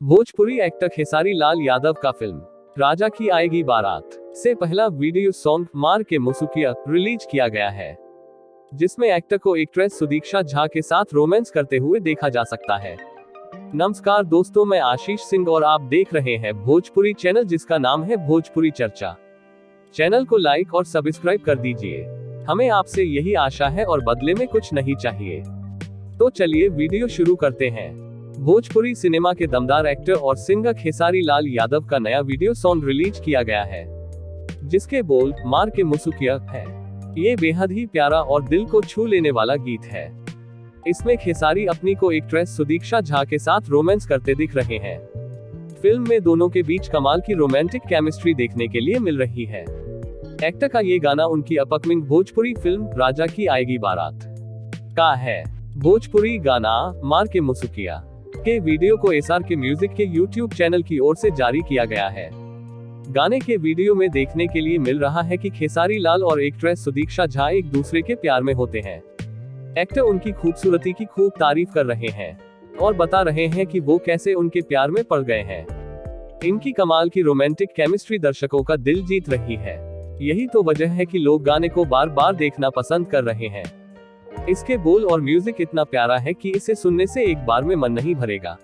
Bhojpuri actor Khesari Lal Yadav का film राजा की आएगी बारात से पहला वीडियो सॉन्ग मार के मुसुकिया रिलीज किया गया है, जिसमें एक्टर को एक्ट्रेस सुदीक्षा झा के साथ रोमांस करते हुए देखा जा सकता है। नमस्कार दोस्तों, मैं आशीष सिंह और आप देख रहे हैं भोजपुरी चैनल जिसका नाम है भोजपुरी चर्चा। चैनल को लाइक और सब्सक्राइब कर दीजिए। हमें आपसे यही आशा है और बदले में कुछ नहीं चाहिए। तो चलिए वीडियो शुरू करते हैं। भोजपुरी सिनेमा के दमदार एक्टर और सिंगर खेसारी लाल यादव का नया वीडियो सॉन्ग रिलीज किया गया है, जिसके बोल मार के मुसुकिया है। ये बेहद ही प्यारा और दिल को छू लेने वाला गीत है। इसमें खेसारी अपनी को एक्ट्रेस सुदीक्षा झा के साथ रोमांस करते दिख रहे हैं। फिल्म में दोनों के बीच कमाल की रोमांटिक केमिस्ट्री देखने के लिए मिल रही है। एक्टर का ये गाना उनकी अपकमिंग भोजपुरी फिल्म राजा की आएगी बारात का है। भोजपुरी गाना मार के मुसुकिया के वीडियो को एसआर के म्यूजिक के यूट्यूब चैनल की ओर से जारी किया गया है। गाने के वीडियो में देखने के लिए मिल रहा है कि खेसारी लाल और एक्ट्रेस सुदीक्षा झा एक दूसरे के प्यार में होते हैं। एक्टर उनकी खूबसूरती की खूब तारीफ कर रहे हैं और बता रहे हैं कि वो कैसे उनके प्यार में पड़ गए हैं। इनकी कमाल की रोमांटिक केमिस्ट्री दर्शकों का दिल जीत रही है। यही तो वजह है कि लोग गाने को बार बार देखना पसंद कर रहे हैं। इसके बोल और म्यूजिक इतना प्यारा है कि इसे सुनने से एक बार में मन नहीं भरेगा।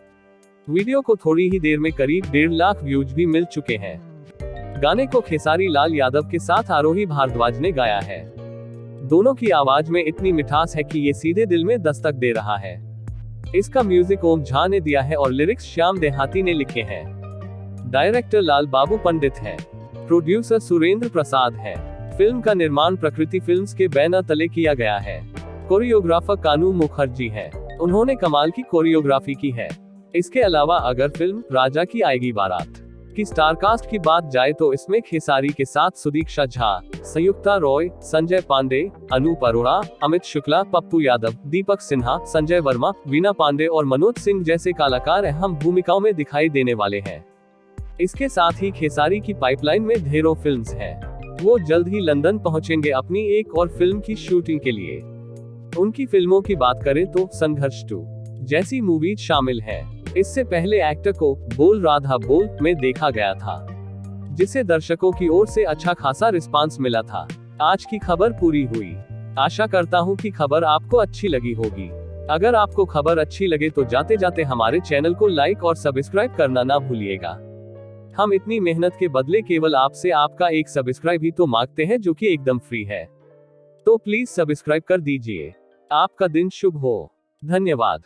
वीडियो को थोड़ी ही देर में करीब 1.5 लाख व्यूज भी मिल चुके हैं। गाने को खेसारी लाल यादव के साथ आरोही भारद्वाज ने गाया है। दोनों की आवाज में इतनी मिठास है कि ये सीधे दिल में दस्तक दे रहा है। इसका म्यूजिक ओम झा ने दिया है और लिरिक्स श्याम देहाती ने लिखे हैं। डायरेक्टर लाल बाबू पंडित है, प्रोड्यूसर सुरेंद्र प्रसाद है। फिल्म का निर्माण प्रकृति फिल्म्स के बैनर तले किया गया है। कोरियोग्राफर कानू मुखर्जी है, उन्होंने कमाल की कोरियोग्राफी की है। इसके अलावा अगर फिल्म राजा की आएगी बारात की स्टारकास्ट की बात जाए तो इसमें खेसारी के साथ सुदीक्षा झा, संयुक्ता रॉय, संजय पांडे, अनूप अरोड़ा, अमित शुक्ला, पप्पू यादव, दीपक सिन्हा, संजय वर्मा, वीना पांडे और मनोज सिंह जैसे कलाकार अहम भूमिकाओं में दिखाई देने वाले हैं। इसके साथ ही खेसारी की पाइपलाइन में ढेरों फिल्म्स हैं। वो जल्द ही लंदन पहुंचेंगे अपनी एक और फिल्म की शूटिंग के लिए। उनकी फिल्मों की बात करें तो संघर्ष 2 जैसी मूवीज शामिल हैं। इससे पहले एक्टर को बोल राधा बोल में देखा गया था, जिसे दर्शकों की ओर से अच्छा खासा रिस्पांस मिला था। आज की खबर पूरी हुई। आशा करता हूं कि खबर आपको अच्छी लगी होगी। अगर आपको खबर अच्छी लगे तो जाते जाते हमारे चैनल को लाइक और सब्सक्राइब करना ना भूलिएगा। हम इतनी मेहनत के बदले केवल आपसे आपका एक सब्सक्राइब ही तो मांगते हैं, जो कि एकदम फ्री है। तो प्लीज सब्सक्राइब कर दीजिए। आपका दिन शुभ हो। धन्यवाद।